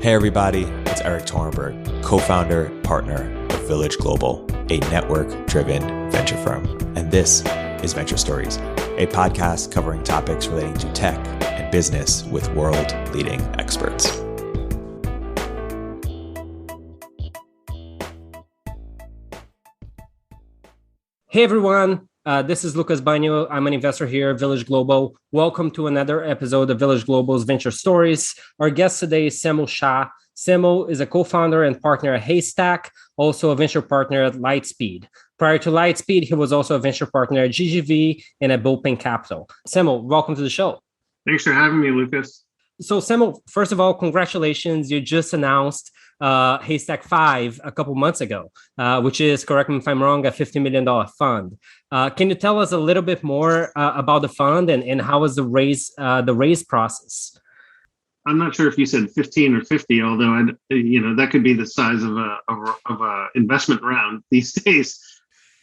Hey everybody, it's Eric Torenberg, co-founder, partner of Village Global, a network-driven venture firm. And this is Venture Stories, a podcast covering topics relating to tech and business with world-leading experts. Hey everyone, this is Lucas Bagno. I'm an investor here at Village Global. Welcome to another episode of Village Global's Venture Stories. Our guest today is Semil Shah. Semil is a co-founder and partner at Haystack, also a venture partner at Lightspeed. Prior to Lightspeed, he was also a venture partner at GGV and at Bullpen Capital. Semil, welcome to the show. Thanks for having me, Lucas. So Semil, first of all, congratulations. You just announced Haystack 5 a couple months ago, which is, correct me if I'm wrong, a $50 million fund. Can you tell us a little bit more about the fund and how was the raise process? I'm not sure if you said 15 or 50, although that could be the size of a investment round these days.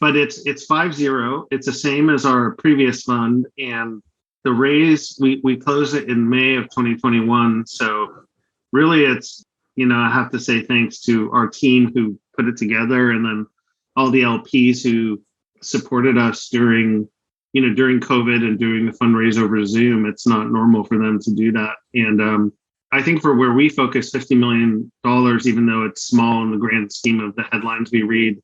But it's 5-0. It's the same as our previous fund, and the raise we closed it in May of 2021. So really, it's I have to say thanks to our team who put it together, and then all the LPs who supported us during COVID and doing the fundraise over Zoom. It's not normal for them to do that. And I think for where we focus, $50 million, even though it's small in the grand scheme of the headlines we read,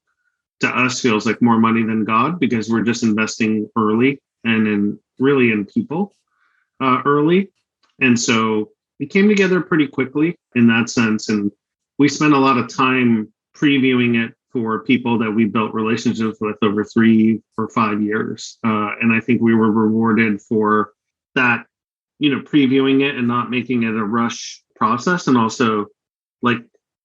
to us feels like more money than God, because we're just investing early and in people early. And so it came together pretty quickly in that sense. And we spent a lot of time previewing it for people that we built relationships with over 3 or 5 years. And I think we were rewarded for that, previewing it and not making it a rush process, and also like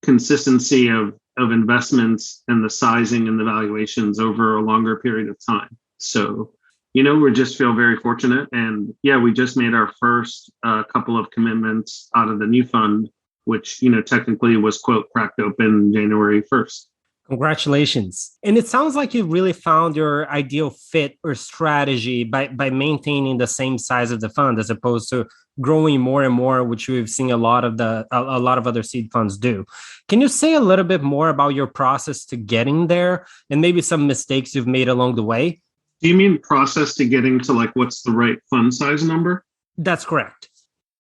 consistency of investments and the sizing and the valuations over a longer period of time. So, we just feel very fortunate. And yeah, we just made our first couple of commitments out of the new fund, which, technically was, quote, cracked open January 1st. Congratulations. And it sounds like you really found your ideal fit or strategy by maintaining the same size of the fund as opposed to growing more and more, which we've seen a lot of other seed funds do. Can you say a little bit more about your process to getting there and maybe some mistakes you've made along the way? Do you mean process to getting to what's the right fund size number? That's correct.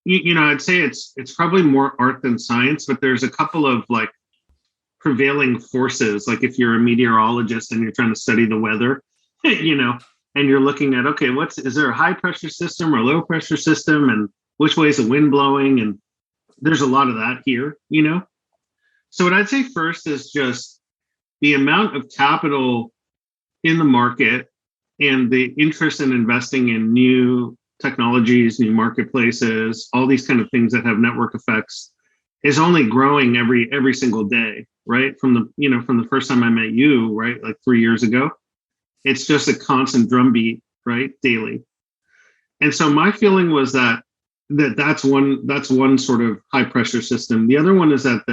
I'd say it's probably more art than science, but there's a couple of prevailing forces. Like if you're a meteorologist and you're trying to study the weather, and you're looking at, okay, is there a high pressure system or low pressure system, and which way is the wind blowing? And there's a lot of that here, So what I'd say first is just the amount of capital in the market and the interest in investing in new technologies, new marketplaces, all these kind of things that have network effects is only growing every single day, right? From the first time I met you, right? 3 years ago, it's just a constant drumbeat, right? Daily. And so my feeling was that's one sort of high pressure system. The other one is that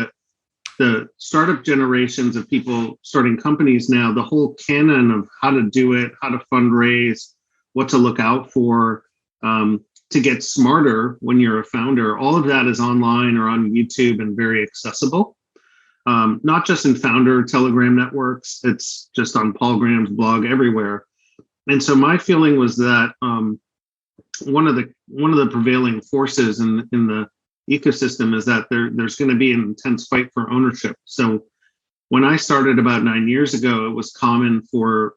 the startup generations of people starting companies now, the whole canon of how to do it, how to fundraise, what to look out for, to get smarter when you're a founder, all of that is online or on YouTube and very accessible. Not just in founder Telegram networks, it's just on Paul Graham's blog everywhere. And so my feeling was that one of the prevailing forces in the ecosystem is that there's going to be an intense fight for ownership. So when I started about 9 years ago, it was common for,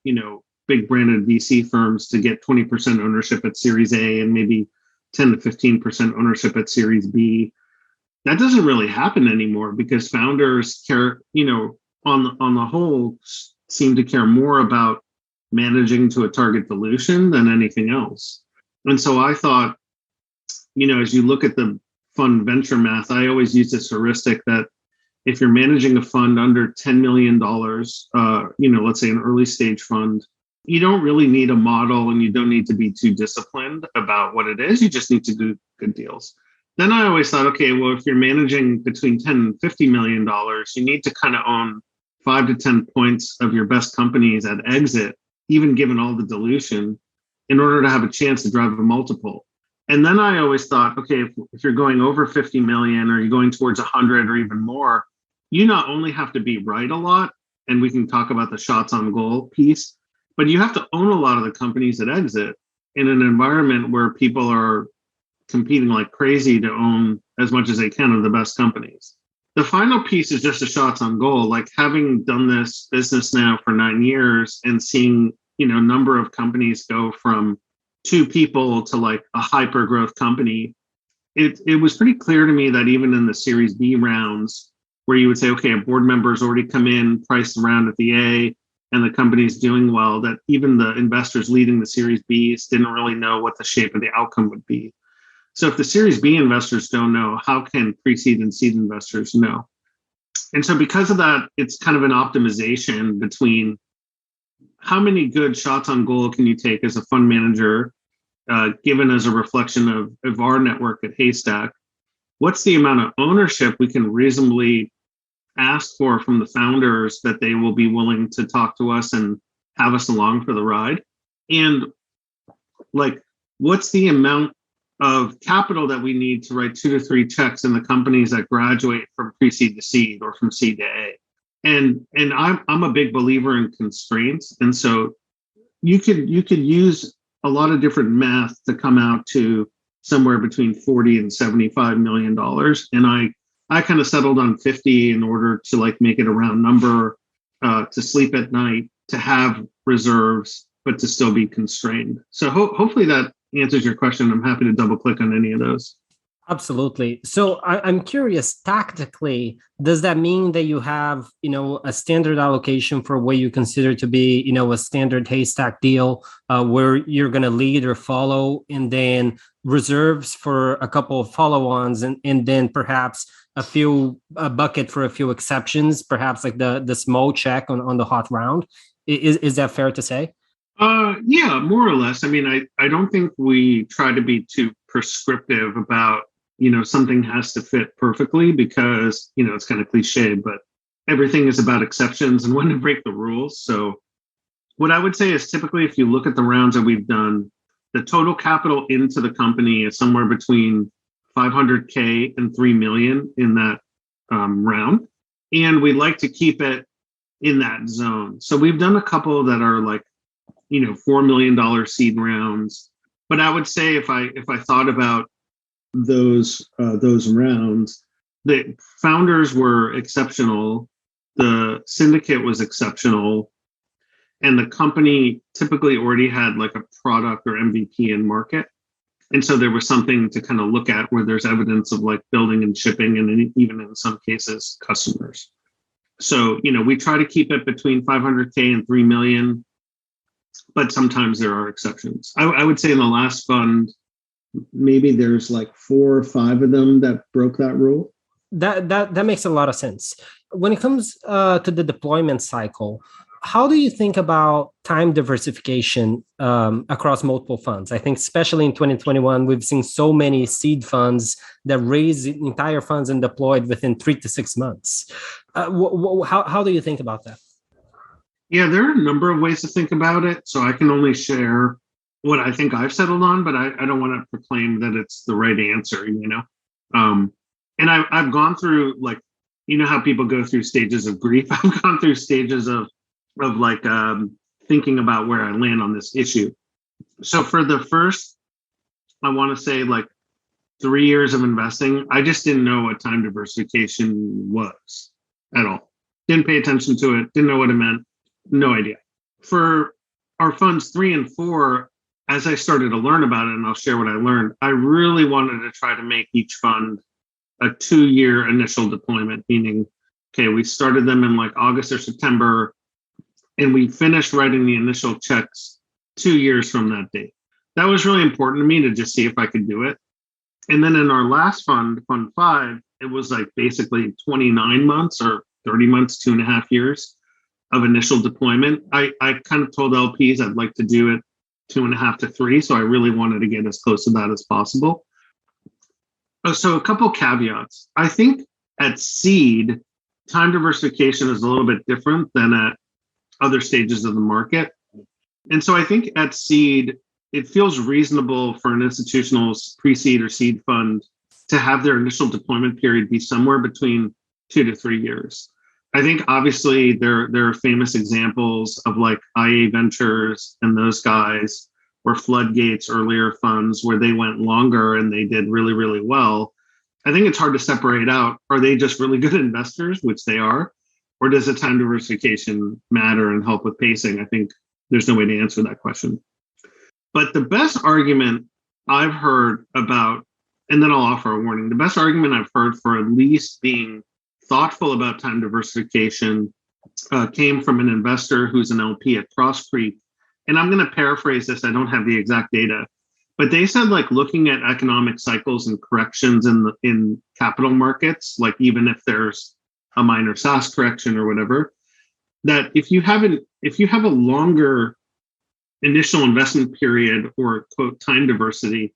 big branded VC firms to get 20% ownership at Series A and maybe 10 to 15% ownership at Series B. That doesn't really happen anymore because founders care, on the whole, seem to care more about managing to a target dilution than anything else. And so I thought, as you look at the fund venture math, I always use this heuristic that if you're managing a fund under $10 million, let's say an early stage fund, you don't really need a model and you don't need to be too disciplined about what it is. You just need to do good deals. Then I always thought, okay, well, if you're managing between $10 and $50 million, you need to kind of own 5 to 10 points of your best companies at exit, even given all the dilution, in order to have a chance to drive a multiple. And then I always thought, okay, if you're going over 50 million or you're going towards 100 or even more, you not only have to be right a lot, and we can talk about the shots on goal piece, but you have to own a lot of the companies that exit in an environment where people are competing like crazy to own as much as they can of the best companies. The final piece is just the shots on goal. Like having done this business now for 9 years and seeing, number of companies go from 2 people to like a hyper growth company, it was pretty clear to me that even in the Series B rounds, where you would say, okay, a board member's already come in, priced around at the A, and the company's doing well, that even the investors leading the Series Bs didn't really know what the shape of the outcome would be. So if the Series B investors don't know, how can pre-seed and seed investors know? And so because of that, it's kind of an optimization between how many good shots on goal can you take as a fund manager, given as a reflection of our network at Haystack? What's the amount of ownership we can reasonably ask for from the founders that they will be willing to talk to us and have us along for the ride? And like, what's the amount of capital that we need to write 2 to 3 checks in the companies that graduate from pre-seed to seed or from seed to A? And I'm a big believer in constraints. And so you could use a lot of different math to come out to somewhere between $40 and $75 million. And I kind of settled on 50 in order to like make it a round number, to sleep at night, to have reserves, but to still be constrained. So hopefully that answers your question. I'm happy to double click on any of those. Absolutely. So I'm curious, tactically, does that mean that you have, a standard allocation for what you consider to be, a standard Haystack deal, where you're going to lead or follow, and then reserves for a couple of follow-ons, and then perhaps a bucket for a few exceptions, perhaps like the small check on the hot round? Is that fair to say? Yeah, more or less. I mean, I don't think we try to be too prescriptive about, something has to fit perfectly because, it's kind of cliche, but everything is about exceptions and when to break the rules. So what I would say is typically, if you look at the rounds that we've done, the total capital into the company is somewhere between 500K and 3 million in that round. And we like to keep it in that zone. So we've done a couple that are like, $4 million seed rounds. But I would say if I thought about those rounds, the founders were exceptional, the syndicate was exceptional, and the company typically already had like a product or MVP in market. And so there was something to kind of look at where there's evidence of like building and shipping, and even in some cases, customers. So, we try to keep it between 500K and 3 million. But sometimes there are exceptions. I would say in the last fund, maybe there's like 4 or 5 of them that broke that rule. That makes a lot of sense. When it comes to the deployment cycle, how do you think about time diversification across multiple funds? I think especially in 2021, we've seen so many seed funds that raise entire funds and deployed within 3 to 6 months. How do you think about that? Yeah, there are a number of ways to think about it. So I can only share what I think I've settled on, but I don't want to proclaim that it's the right answer, And I've gone through, like, how people go through stages of grief. I've gone through stages of like thinking about where I land on this issue. So for the first, I want to say like 3 years of investing, I just didn't know what time diversification was at all. Didn't pay attention to it. Didn't know what it meant. No idea. For our funds 3 and 4, as I started to learn about it, and I'll share what I learned, I really wanted to try to make each fund a 2-year initial deployment, meaning, okay, we started them in like August or September, and we finished writing the initial checks 2 years from that date. That was really important to me to just see if I could do it. And then in our last fund, Fund 5, it was like basically 29 months or 30 months, 2.5 years of initial deployment. I kind of told LPs I'd like to do it 2.5 to 3. So I really wanted to get as close to that as possible. So a couple caveats. I think at seed, time diversification is a little bit different than at other stages of the market. And so I think at seed, it feels reasonable for an institutional pre-seed or seed fund to have their initial deployment period be somewhere between 2 to 3 years. I think obviously there are famous examples of like IA Ventures and those guys, or Floodgates earlier funds where they went longer and they did really, really well. I think it's hard to separate out. Are they just really good investors, which they are, or does the time diversification matter and help with pacing? I think there's no way to answer that question. But the best argument I've heard about, and then I'll offer a warning, the best argument I've heard for at least being thoughtful about time diversification came from an investor who's an LP at Cross Creek. And I'm going to paraphrase this. I don't have the exact data, but they said like looking at economic cycles and corrections in capital markets, like even if there's a minor SaaS correction or whatever, that if you have a longer initial investment period or quote time diversity,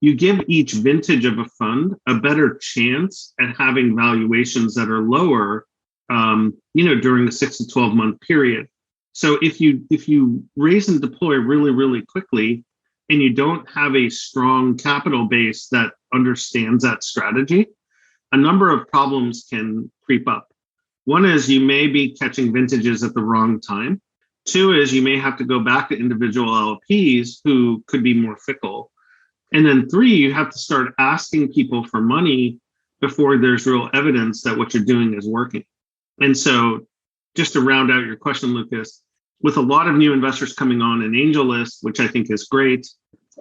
you give each vintage of a fund a better chance at having valuations that are lower, during the 6 to 12 month period. So if you raise and deploy really, really quickly, and you don't have a strong capital base that understands that strategy, a number of problems can creep up. One is you may be catching vintages at the wrong time. Two is you may have to go back to individual LPs who could be more fickle. And then three, you have to start asking people for money before there's real evidence that what you're doing is working. And so just to round out your question, Lucas, with a lot of new investors coming on an angel list, which I think is great,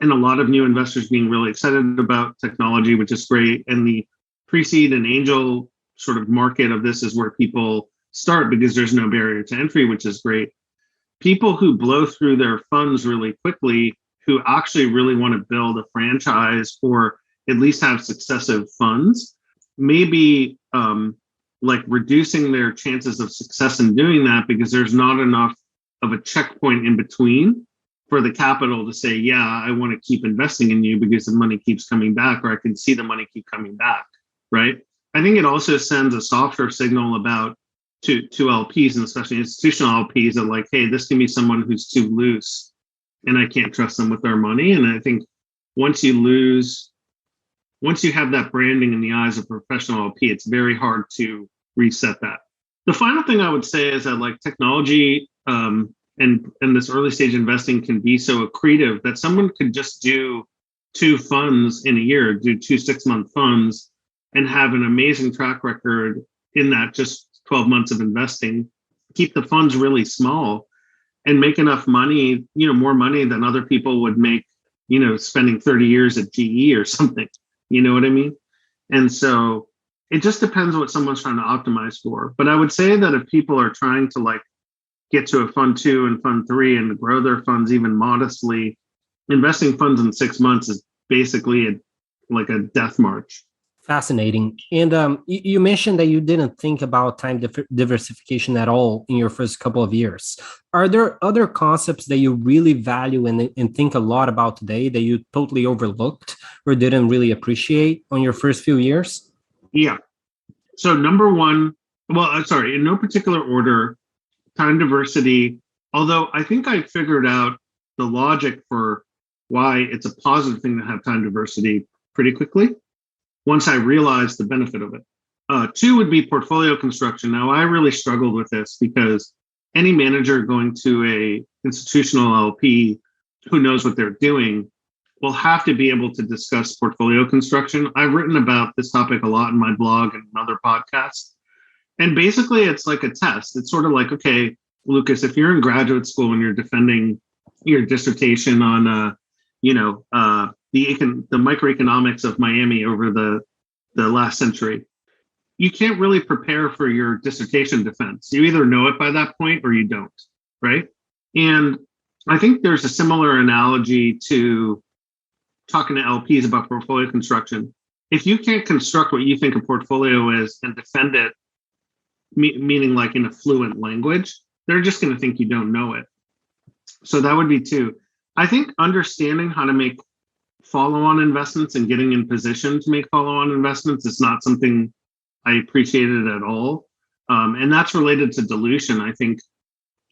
and a lot of new investors being really excited about technology, which is great, and the pre-seed and angel sort of market of this is where people start because there's no barrier to entry, which is great. People who blow through their funds really quickly, who actually really want to build a franchise or at least have successive funds, maybe like reducing their chances of success in doing that because there's not enough of a checkpoint in between for the capital to say, yeah, I want to keep investing in you because the money keeps coming back, or I can see the money keep coming back, right? I think it also sends a softer signal about to LPs, and especially institutional LPs, that like, hey, this can be someone who's too loose and I can't trust them with their money. And I think once you have that branding in the eyes of a professional LP, it's very hard to reset that. The final thing I would say is that like technology and this early stage investing can be so accretive that someone could just do 2 funds in a year, do 2 6-month funds, and have an amazing track record in that just 12 months of investing, keep the funds really small, and make enough money, more money than other people would make, spending 30 years at GE or something. You know what I mean? And so it just depends what someone's trying to optimize for. But I would say that if people are trying to like get to a fund 2 and fund 3 and grow their funds even modestly, investing funds in 6 months is basically like a death march. Fascinating. And you mentioned that you didn't think about time diversification at all in your first couple of years. Are there other concepts that you really value and think a lot about today that you totally overlooked or didn't really appreciate on your first few years? Yeah. So number one, in no particular order, time diversity, although I think I figured out the logic for why it's a positive thing to have time diversity pretty quickly once I realized the benefit of it. 2 would be portfolio construction. Now, I really struggled with this because any manager going to a institutional LP who knows what they're doing will have to be able to discuss portfolio construction. I've written about this topic a lot in my blog and other podcasts. And basically, it's like a test. It's sort of like, okay, Lucas, if you're in graduate school and you're defending your dissertation on, the microeconomics of Miami over the last century, you can't really prepare for your dissertation defense. You either know it by that point or you don't, right? And I think there's a similar analogy to talking to LPs about portfolio construction. If you can't construct what you think a portfolio is and defend it, meaning like in a fluent language, they're just going to think you don't know it. So that would be 2. I think understanding how to make follow-on investments and getting in position to make follow-on investments is not something I appreciated at all. And that's related to dilution. I think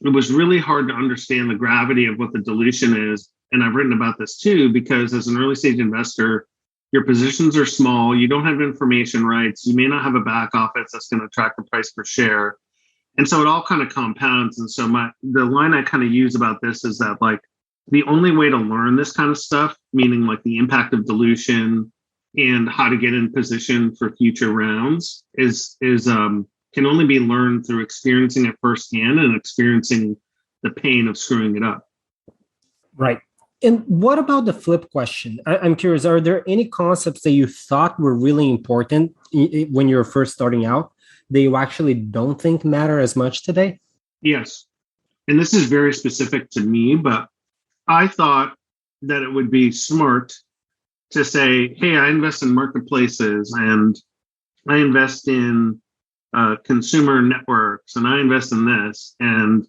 it was really hard to understand the gravity of what the dilution is and I've written about this too, because as an early stage investor, your positions are small, you don't have information rights, you may not have a back office that's going to track the price per share. And so it all kind of compounds. And so the line I kind of use about this is that like the only way to learn this kind of stuff, meaning like the impact of dilution and how to get in position for future rounds is can only be learned through experiencing it firsthand and experiencing the pain of screwing it up. Right. And what about the flip question? I'm curious, are there any concepts that you thought were really important when you were first starting out that you actually don't think matter as much today? Yes. And this is very specific to me, but I thought that it would be smart to say, hey, I invest in marketplaces and I invest in consumer networks and I invest in this. And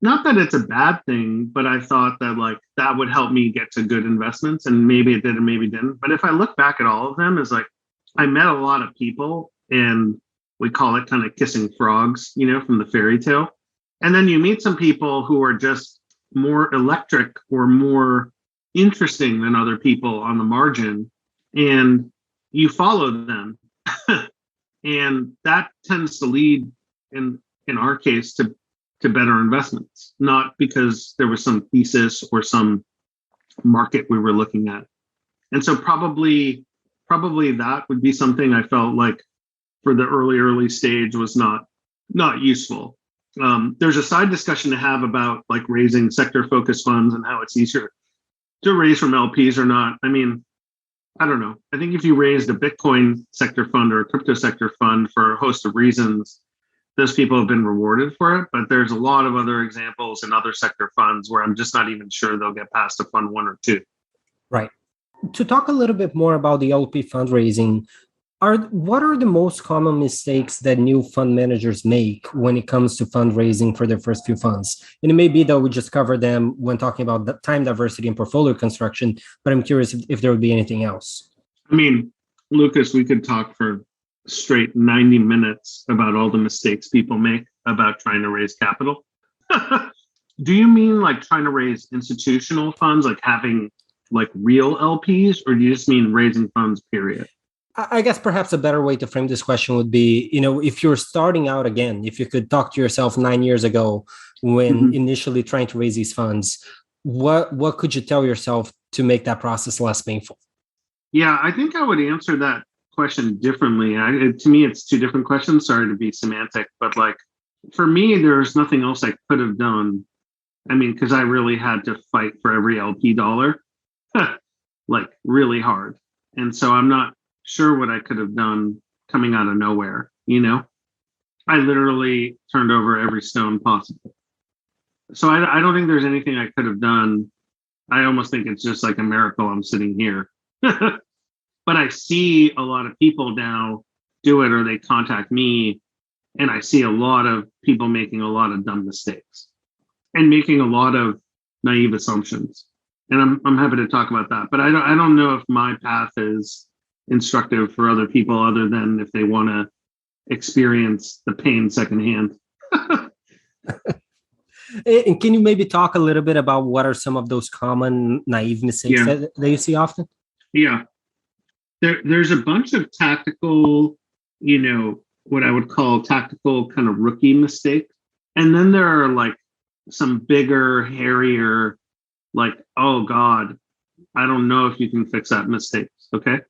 not that it's a bad thing, but I thought that like that would help me get to good investments, and maybe it did and maybe didn't. But if I look back at all of them, it's like I met a lot of people, and we call it kind of kissing frogs, from the fairy tale. And then you meet some people who are just more electric or more interesting than other people on the margin, and you follow them. And that tends to lead, in our case, to better investments, not because there was some thesis or some market we were looking at. And so probably that would be something I felt like for the early stage was not useful. There's a side discussion to have about like raising sector focused funds and how it's easier to raise from LPs or not. I mean, I don't know. I think if you raised a Bitcoin sector fund or a crypto sector fund for a host of reasons, those people have been rewarded for it. But there's a lot of other examples in other sector funds where I'm just not even sure they'll get past a fund 1 or 2. Right. To talk a little bit more about the LP fundraising, what are the most common mistakes that new fund managers make when it comes to fundraising for their first few funds? And it may be that we just cover them when talking about the time diversity and portfolio construction, but I'm curious if there would be anything else. I mean, Lucas, we could talk for straight 90 minutes about all the mistakes people make about trying to raise capital. Do you mean like trying to raise institutional funds, like having like real LPs, or do you just mean raising funds, period? I guess perhaps a better way to frame this question would be, if you're starting out again, if you could talk to yourself 9 years ago when initially trying to raise these funds, what could you tell yourself to make that process less painful? Yeah, I think I would answer that question differently. To me, it's two different questions. Sorry to be semantic, but like for me, there's nothing else I could have done. I mean, because I really had to fight for every LP dollar, like really hard. And so I'm not sure what I could have done coming out of nowhere. I literally turned over every stone possible. So I don't think there's anything I could have done. I almost think it's just like a miracle I'm sitting here. But I see a lot of people now do it, or they contact me, and I see a lot of people making a lot of dumb mistakes and making a lot of naive assumptions. And I'm happy to talk about that. But I don't know if my path is instructive for other people, other than if they want to experience the pain secondhand. And can you maybe talk a little bit about what are some of those common naive mistakes that you see often? Yeah. There's a bunch of tactical, what I would call tactical kind of rookie mistakes. And then there are like some bigger, hairier, like, oh God, I don't know if you can fix that mistake. Okay.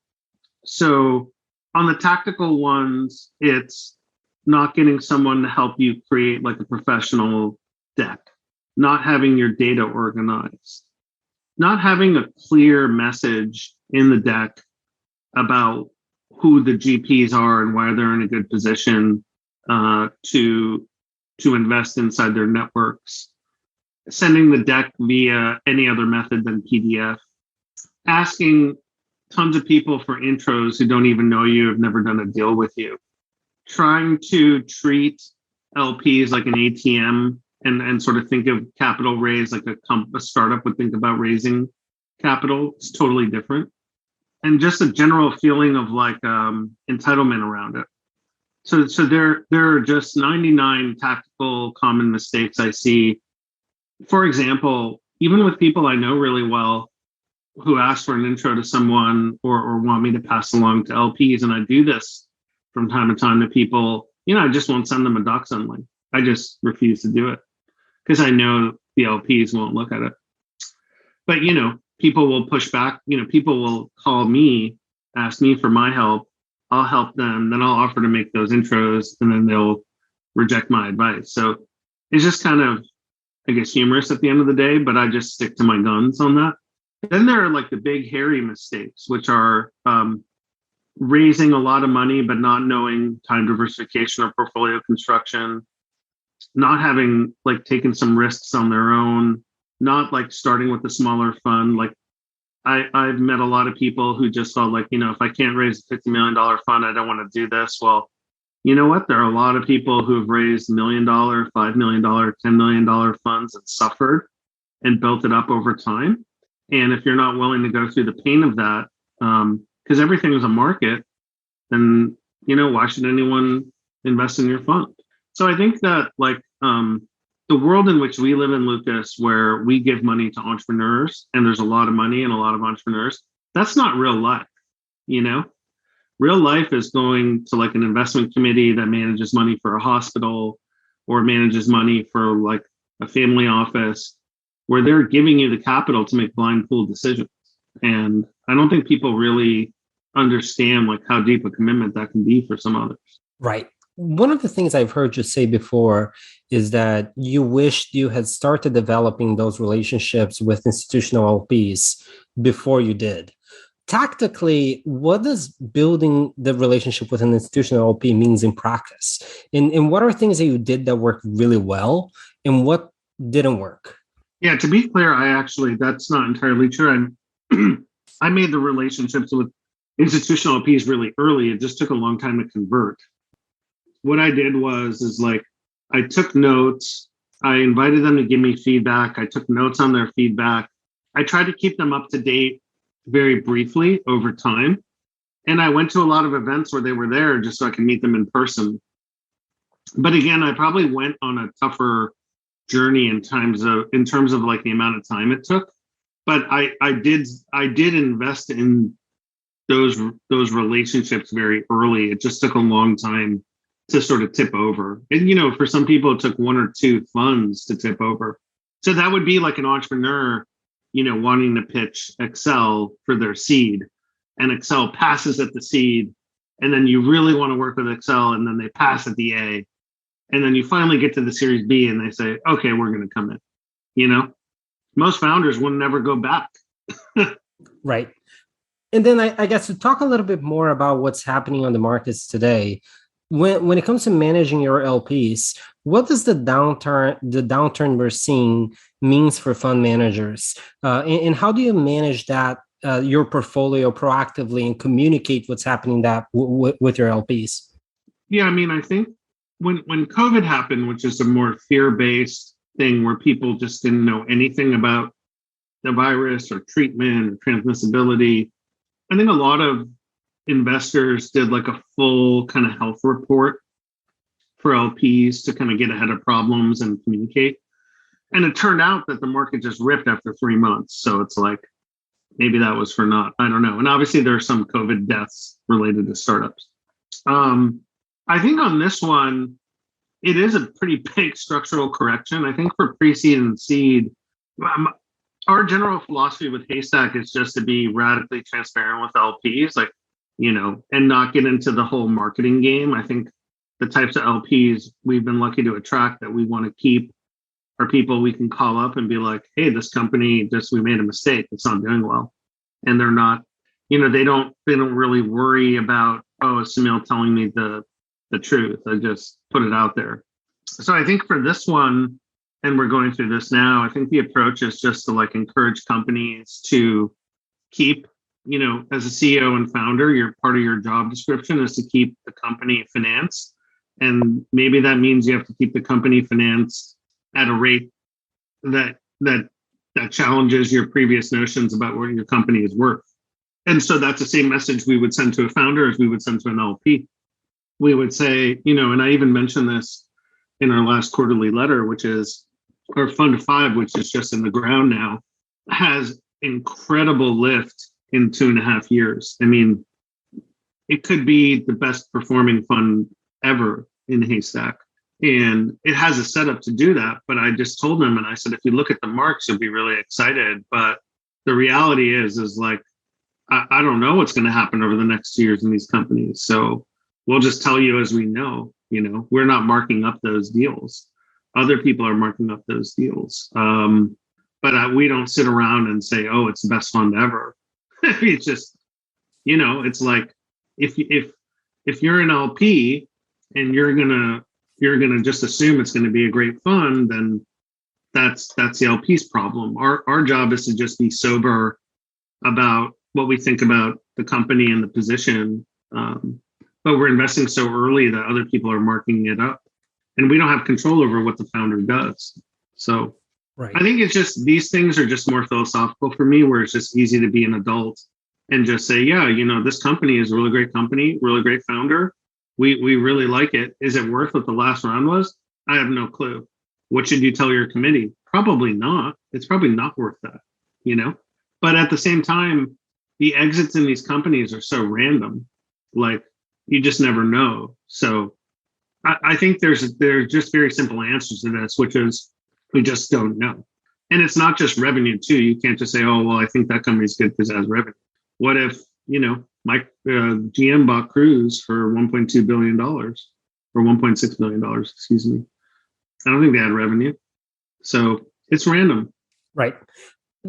So on the tactical ones, it's not getting someone to help you create like a professional deck, not having your data organized, not having a clear message in the deck about who the GPs are and why they're in a good position to invest inside their networks, sending the deck via any other method than PDF, asking tons of people for intros who don't even know you, have never done a deal with you, trying to treat LPs like an ATM and sort of think of capital raise like a startup would think about raising capital. It's totally different. And just a general feeling of like entitlement around it. So there are just 99 tactical common mistakes I see. For example, even with people I know really well who ask for an intro to someone or want me to pass along to LPs. And I do this from time to time to people, I just won't send them a doc-send link. I just refuse to do it because I know the LPs won't look at it. But, people will push back, people will call me, ask me for my help. I'll help them. Then I'll offer to make those intros and then they'll reject my advice. So it's just kind of, I guess, humorous at the end of the day, but I just stick to my guns on that. Then there are like the big hairy mistakes, which are raising a lot of money, but not knowing time diversification or portfolio construction, not having like taken some risks on their own, not like starting with a smaller fund. Like I've met a lot of people who just felt like, if I can't raise a $50 million fund, I don't want to do this. Well, you know what? There are a lot of people who have raised $1 million, $5 million, $10 million funds and suffered and built it up over time. And if you're not willing to go through the pain of that, because everything is a market, then, why should anyone invest in your fund? So I think that like the world in which we live in, Lucas, where we give money to entrepreneurs and there's a lot of money and a lot of entrepreneurs, that's not real life. Real life is going to like an investment committee that manages money for a hospital or manages money for like a family office, where they're giving you the capital to make blind pool decisions. And I don't think people really understand like how deep a commitment that can be for some others. Right. One of the things I've heard you say before is that you wished you had started developing those relationships with institutional LPs before you did. Tactically, what does building the relationship with an institutional LP means in practice? And what are things that you did that worked really well and what didn't work? Yeah, to be clear, that's not entirely true. I made the relationships with institutional LPs really early. It just took a long time to convert. What I did is like, I took notes. I invited them to give me feedback. I took notes on their feedback. I tried to keep them up to date very briefly over time. And I went to a lot of events where they were there just so I could meet them in person. But again, I probably went on a tougher journey in terms of like the amount of time it took. But I did invest in those relationships very early. It just took a long time to sort of tip over. And, for some people, it took 1 or 2 funds to tip over. So that would be like an entrepreneur, wanting to pitch Excel for their seed, and Excel passes at the seed. And then you really want to work with Excel, and then they pass at the A. And then you finally get to the Series B and they say, okay, we're going to come in. Most founders will never go back. Right. And then I guess to talk a little bit more about what's happening on the markets today, when it comes to managing your LPs, what does the downturn we're seeing means for fund managers? And how do you manage that, your portfolio proactively and communicate what's happening with your LPs? Yeah, I think when COVID happened, which is a more fear-based thing where people just didn't know anything about the virus or treatment or transmissibility, I think a lot of investors did like a full kind of health report for LPs to kind of get ahead of problems and communicate. And it turned out that the market just ripped after 3 months. So it's like, maybe that was for naught. I don't know. And obviously there are some COVID deaths related to startups. I think on this one, it is a pretty big structural correction. I think for pre-seed and seed, our general philosophy with Haystack is just to be radically transparent with LPs, like, and not get into the whole marketing game. I think the types of LPs we've been lucky to attract that we want to keep are people we can call up and be like, hey, this company we made a mistake. It's not doing well. And they're not, they don't really worry about, oh, is Semil telling me the truth? I just put it out there. So I think for this one, and we're going through this now, I think the approach is just to like encourage companies to keep, as a CEO and founder, part of your job description is to keep the company financed. And maybe that means you have to keep the company financed at a rate that challenges your previous notions about what your company is worth. And so that's the same message we would send to a founder as we would send to an LP. We would say, and I even mentioned this in our last quarterly letter, which is or Fund 5, which is just in the ground now, has incredible lift in 2.5 years. I mean, it could be the best performing fund ever in Haystack. And it has a setup to do that. But I just told them, and I said, if you look at the marks, you'll be really excited. But the reality is like, I don't know what's going to happen over the next 2 years in these companies. So we'll just tell you as we know, we're not marking up those deals. Other people are marking up those deals. But we don't sit around and say, oh, it's the best fund ever. It's just, it's like, if you're an LP and you're gonna just assume it's gonna be a great fund, then that's the LP's problem. Our job is to just be sober about what we think about the company and the position. But we're investing so early that other people are marking it up, and we don't have control over what the founder does. So right. I think it's just, these things are just more philosophical for me, where it's just easy to be an adult and just say, yeah, this company is a really great company, really great founder. We really like it. Is it worth what the last round was? I have no clue. What should you tell your committee? Probably not. It's probably not worth that, But at the same time, the exits in these companies are so random. Like, you just never know. So I think there's just very simple answers to this, which is we just don't know. And it's not just revenue too. You can't just say, oh, well, I think that company's good because it has revenue. What if, Mike GM bought Cruise for $1.2 billion or $1.6 billion, excuse me. I don't think they had revenue. So it's random. Right.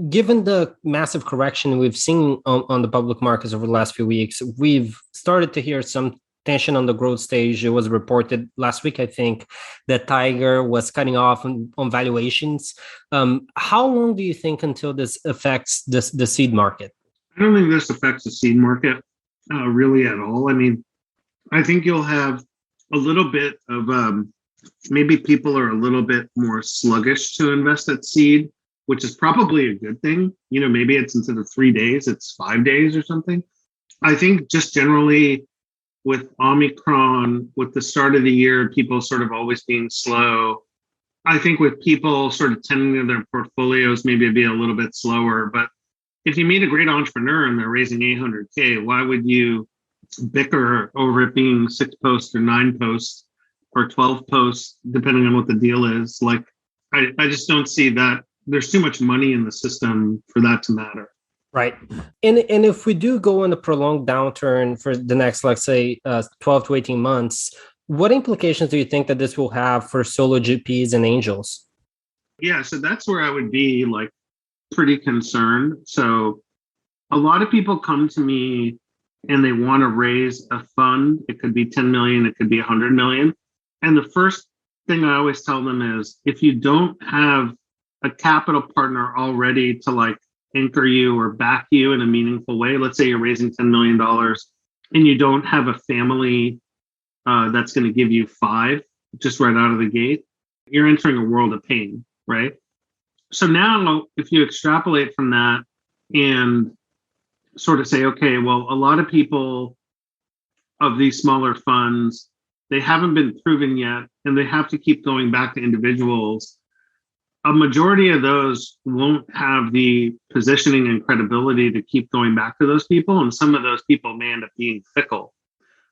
Given the massive correction we've seen on the public markets over the last few weeks, we've started to hear some tension on the growth stage. It was reported last week, I think, that Tiger was cutting off on valuations. How long do you think until this affects the seed market? I don't think this affects the seed market really at all. I mean, I think you'll have a little bit of maybe people are a little bit more sluggish to invest at seed, which is probably a good thing. Maybe it's instead of 3 days, it's 5 days or something. I think just generally with Omicron, with the start of the year, people sort of always being slow. I think with people sort of tending to their portfolios, maybe it'd be a little bit slower. But if you meet a great entrepreneur and they're raising 800K, why would you bicker over it being 6 posts or 9 posts or 12 posts, depending on what the deal is? Like, I just don't see that. There's too much money in the system for that to matter. Right. And if we do go in a prolonged downturn for the next, let's say, 12 to 18 months, what implications do you think that this will have for solo GPs and angels? Yeah, so that's where I would be like pretty concerned. So a lot of people come to me and they want to raise a fund. It could be 10 million, it could be 100 million. And the first thing I always tell them is, if you don't have a capital partner already to like anchor you or back you in a meaningful way, let's say you're raising $10 million and you don't have a family that's going to give you 5 just right out of the gate, you're entering a world of pain, right? So now if you extrapolate from that and sort of say, okay, well, a lot of people of these smaller funds, they haven't been proven yet, and they have to keep going back to individuals. A majority of those won't have the positioning and credibility to keep going back to those people. And some of those people may end up being fickle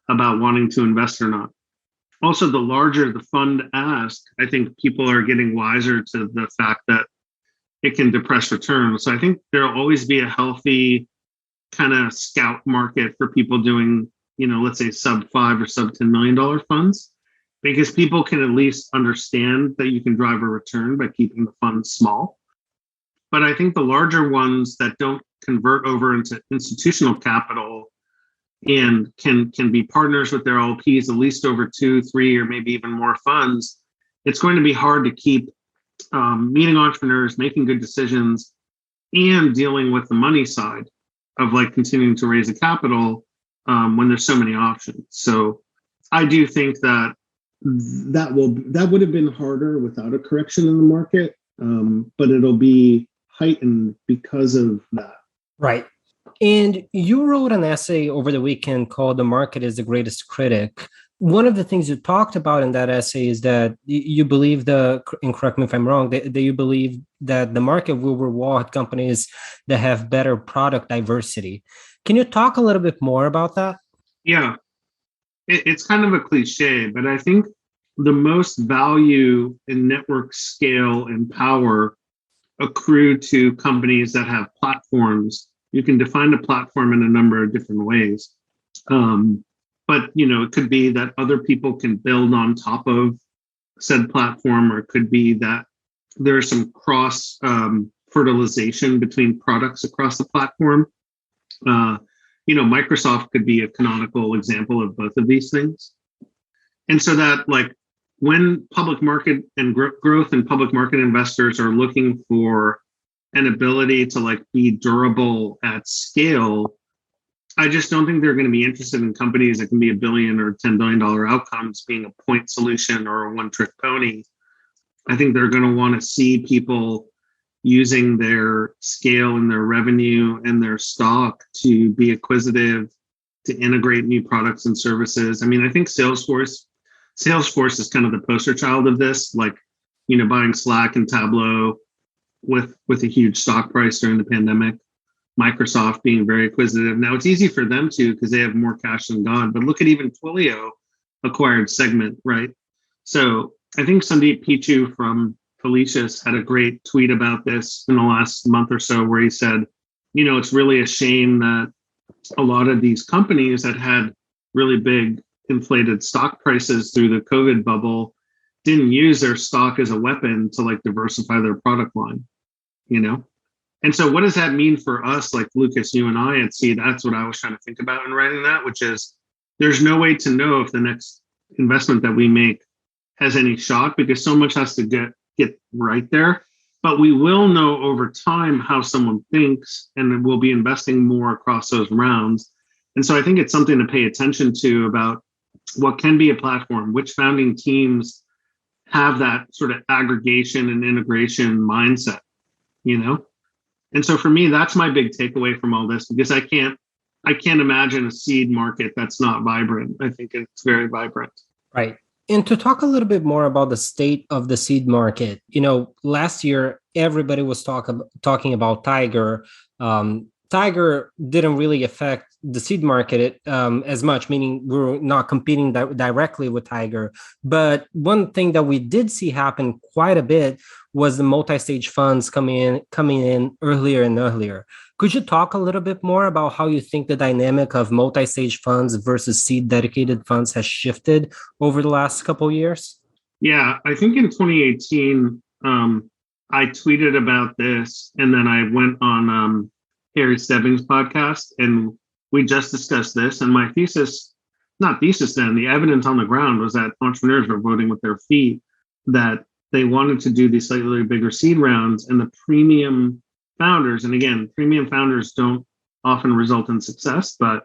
about wanting to invest or not. Also, the larger the fund ask, I think people are getting wiser to the fact that it can depress returns. So I think there'll always be a healthy kind of scout market for people doing, let's say sub $5 or sub $10 million funds, because people can at least understand that you can drive a return by keeping the funds small. But I think the larger ones that don't convert over into institutional capital and can be partners with their LPs at least over 2, 3, or maybe even more funds, it's going to be hard to keep meeting entrepreneurs, making good decisions, and dealing with the money side of like continuing to raise the capital when there's so many options. So I do think that would have been harder without a correction in the market, but it'll be heightened because of that. Right. And you wrote an essay over the weekend called "The Market is the Greatest Critic." one of the things you talked about in that essay is that you believe and correct me if I'm wrong, that you believe that the market will reward companies that have better product diversity. Can you talk a little bit more about that? Yeah, it's kind of a cliche, but I think the most value in network scale and power accrue to companies that have platforms. You can define a platform in a number of different ways. But it could be that other people can build on top of said platform, or it could be that there's some cross fertilization between products across the platform. Microsoft could be a canonical example of both of these things. And so that, like, when public market and growth and public market investors are looking for an ability to like be durable at scale, I just don't think they're going to be interested in companies that can be $1 billion or $10 billion outcomes being a point solution or a one-trick pony. I think they're going to want to see people using their scale and their revenue and their stock to be acquisitive, to integrate new products and services. I mean, I think Salesforce is kind of the poster child of this, like, buying Slack and Tableau with a huge stock price during the pandemic. Microsoft being very acquisitive. Now, it's easy for them to because they have more cash than God, but look at even Twilio acquired Segment, right? So I think Sandeep Pichu from Felicius had a great tweet about this in the last month or so, where he said, it's really a shame that a lot of these companies that had really big inflated stock prices through the COVID bubble didn't use their stock as a weapon to like diversify their product line, And so what does that mean for us, like Lucas, you and I at Seed? That's what I was trying to think about in writing that, which is there's no way to know if the next investment that we make has any shot, because so much has to get right there. But we will know over time how someone thinks, and we'll be investing more across those rounds. And so I think it's something to pay attention to about what can be a platform, which founding teams have that sort of aggregation and integration mindset, And so for me, that's my big takeaway from all this, because I can't imagine a seed market that's not vibrant. I think it's very vibrant. Right. And to talk a little bit more about the state of the seed market, last year, everybody was talking about Tiger. Tiger didn't really affect the seed market as much, meaning we were not competing directly with Tiger. But one thing that we did see happen quite a bit was the multi-stage funds coming in earlier and earlier. Could you talk a little bit more about how you think the dynamic of multi-stage funds versus seed dedicated funds has shifted over the last couple of years? Yeah, I think in 2018, I tweeted about this, and then I went on Harry Stebbings' podcast, and we just discussed this. And my the evidence on the ground was that entrepreneurs were voting with their feet, that they wanted to do these slightly bigger seed rounds, and the premium founders, and again, premium founders don't often result in success, but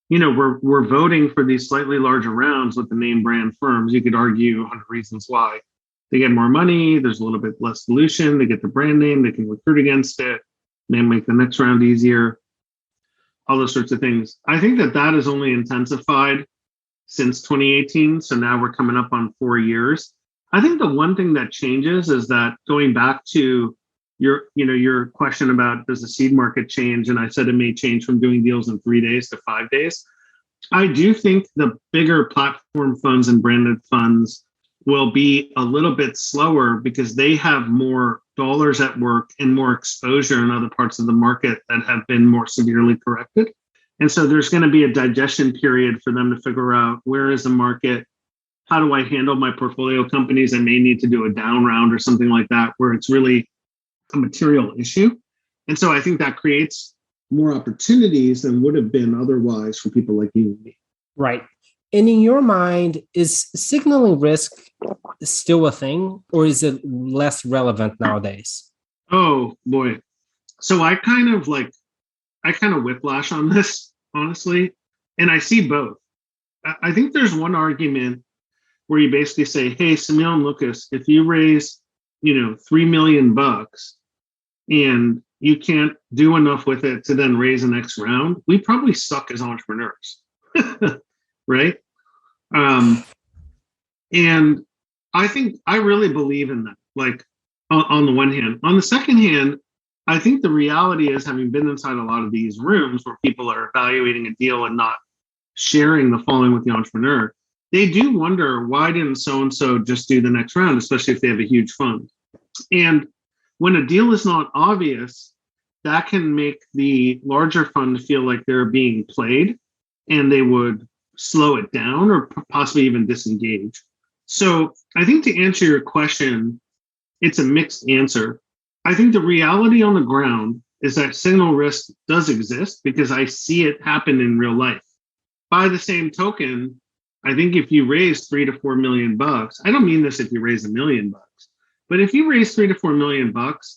we're voting for these slightly larger rounds with the name brand firms. You could argue 100 reasons why. They get more money, there's a little bit less dilution, they get the brand name, they can recruit against it, they make the next round easier, all those sorts of things. I think that has only intensified since 2018. So now we're coming up on 4 years. I think the one thing that changes is that, going back to your question about does the seed market change? And I said it may change from doing deals in 3 days to 5 days. I do think the bigger platform funds and branded funds will be a little bit slower because they have more dollars at work and more exposure in other parts of the market that have been more severely corrected. And so there's going to be a digestion period for them to figure out, where is the market? How do I handle my portfolio companies that may need to do a down round or something like that, where it's really a material issue? And so I think that creates more opportunities than would have been otherwise for people like you and me. Right. And in your mind, is signaling risk still a thing, or is it less relevant nowadays? Oh boy. So I kind of whiplash on this, honestly. And I see both. I think there's one argument where you basically say, hey, Semil and Lucas, if you raise, $3 million and you can't do enough with it to then raise the next round, we probably suck as entrepreneurs. Right? Um, and I think I really believe in that. Like on the one hand, on the second hand, I think the reality is, having been inside a lot of these rooms where people are evaluating a deal and not sharing the following with the entrepreneur, they do wonder, why didn't so-and-so just do the next round, especially if they have a huge fund. And when a deal is not obvious, that can make the larger fund feel like they're being played, and they would slow it down or possibly even disengage. So I think, to answer your question, it's a mixed answer. I think the reality on the ground is that signal risk does exist because I see it happen in real life. By the same token, I think if you raise $3 to $4 million, I don't mean this if you raise $1 million, but if you raise $3 to $4 million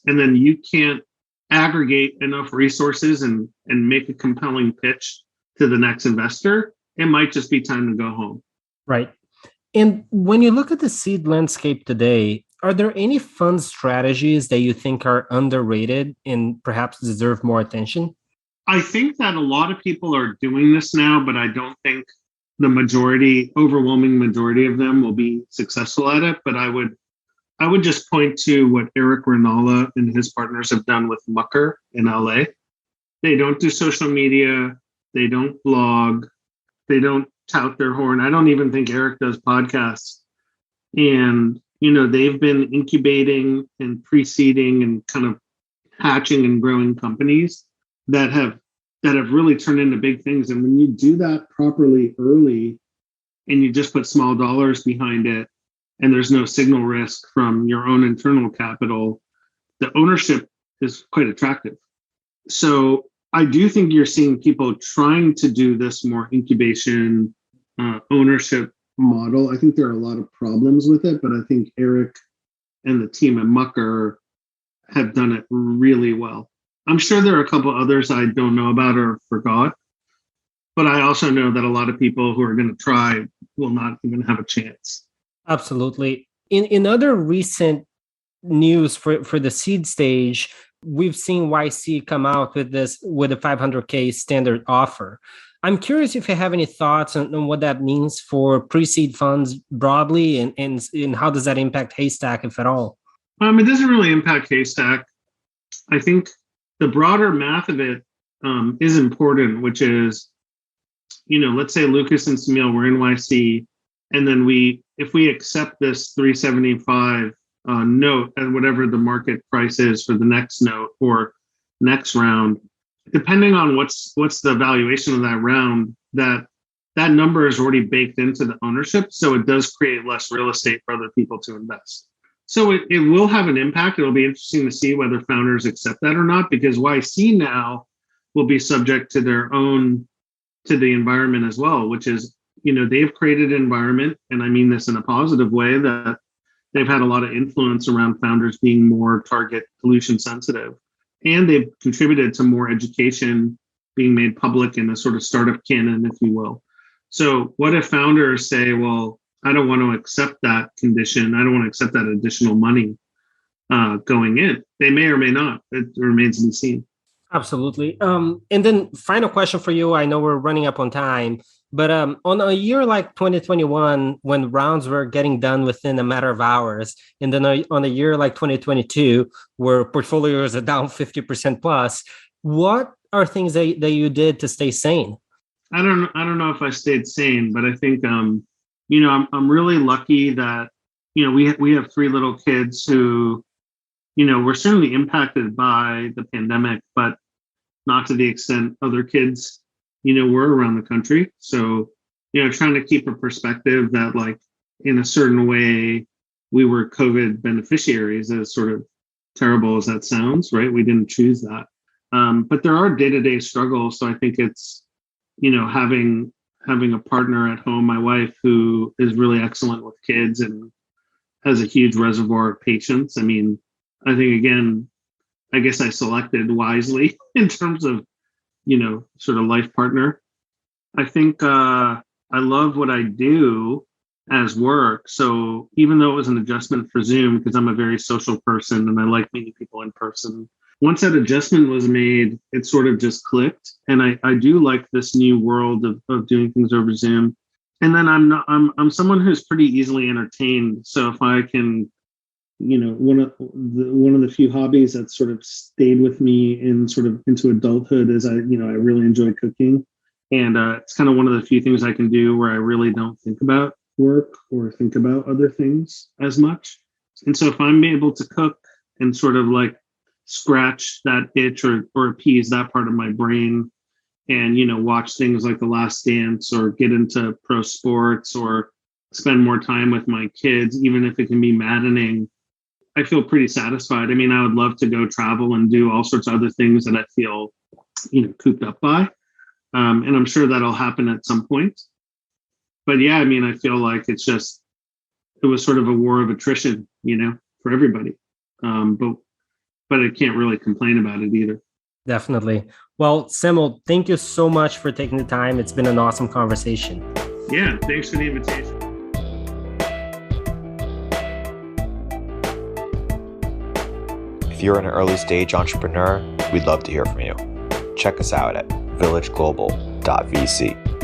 and then you can't aggregate enough resources and make a compelling pitch to the next investor, it might just be time to go home. Right. And when you look at the seed landscape today, are there any fund strategies that you think are underrated and perhaps deserve more attention? I think that a lot of people are doing this now, but I don't think the overwhelming majority of them will be successful at it. But I would just point to what Eric Ranalla and his partners have done with Mucker in LA. They don't do social media. They don't blog. They don't tout their horn. I don't even think Eric does podcasts. And, they've been incubating and pre-seeding and kind of hatching and growing companies that have really turned into big things. And when you do that properly early, and you just put small dollars behind it, and there's no signal risk from your own internal capital, the ownership is quite attractive. So I do think you're seeing people trying to do this more incubation ownership model. I think there are a lot of problems with it, but I think Eric and the team at Mucker have done it really well. I'm sure there are a couple others I don't know about or forgot, but I also know that a lot of people who are going to try will not even have a chance. Absolutely. In other recent news for the seed stage, we've seen YC come out with a $500K standard offer. I'm curious if you have any thoughts on what that means for pre-seed funds broadly, and how does that impact Haystack, if at all? It doesn't really impact Haystack. I think the broader math of it is important, which is, let's say Lucas and Semil were in YC, and then if we accept this 375 note at whatever the market price is for the next note or next round, depending on what's the valuation of that round, that number is already baked into the ownership. So it does create less real estate for other people to invest. So it will have an impact. It'll be interesting to see whether founders accept that or not, because YC now will be subject to the environment as well, which is, they've created an environment, and I mean this in a positive way, that they've had a lot of influence around founders being more target dilution sensitive. And they've contributed to more education being made public in a sort of startup canon, if you will. So what if founders say, well, I don't want to accept that condition. I don't want to accept that additional money going in. They may or may not. It remains to be seen. Absolutely. And then final question for you. I know we're running up on time, but on a year like 2021, when rounds were getting done within a matter of hours, and then on a year like 2022, where portfolios are down 50% plus, what are things that you did to stay sane? I don't know if I stayed sane, but I think I'm really lucky that we have 3 little kids who were certainly impacted by the pandemic, but not to the extent other kids were around the country. So trying to keep a perspective that, like, in a certain way we were COVID beneficiaries, as sort of terrible as that sounds, right? We didn't choose that, but there are day-to-day struggles. So I think it's having a partner at home, my wife, who is really excellent with kids and has a huge reservoir of patience. I mean, I think, again, I guess I selected wisely in terms of, sort of life partner. I think I love what I do as work. So even though it was an adjustment for Zoom, because I'm a very social person and I like meeting people in person, once that adjustment was made, it sort of just clicked. And I do like this new world of doing things over Zoom. And then I'm someone who's pretty easily entertained. So if I can, one of the few hobbies that sort of stayed with me in sort of into adulthood is I really enjoy cooking. And it's kind of one of the few things I can do where I really don't think about work or think about other things as much. And so if I'm able to cook and sort of like scratch that itch or appease that part of my brain and, watch things like The Last Dance or get into pro sports or spend more time with my kids, even if it can be maddening, I feel pretty satisfied. I mean, I would love to go travel and do all sorts of other things that I feel, cooped up by. And I'm sure that'll happen at some point. But yeah, I mean, I feel like it was sort of a war of attrition, for everybody. But I can't really complain about it either. Definitely. Well, Semil, thank you so much for taking the time. It's been an awesome conversation. Yeah, thanks for the invitation. If you're an early stage entrepreneur, we'd love to hear from you. Check us out at villageglobal.vc.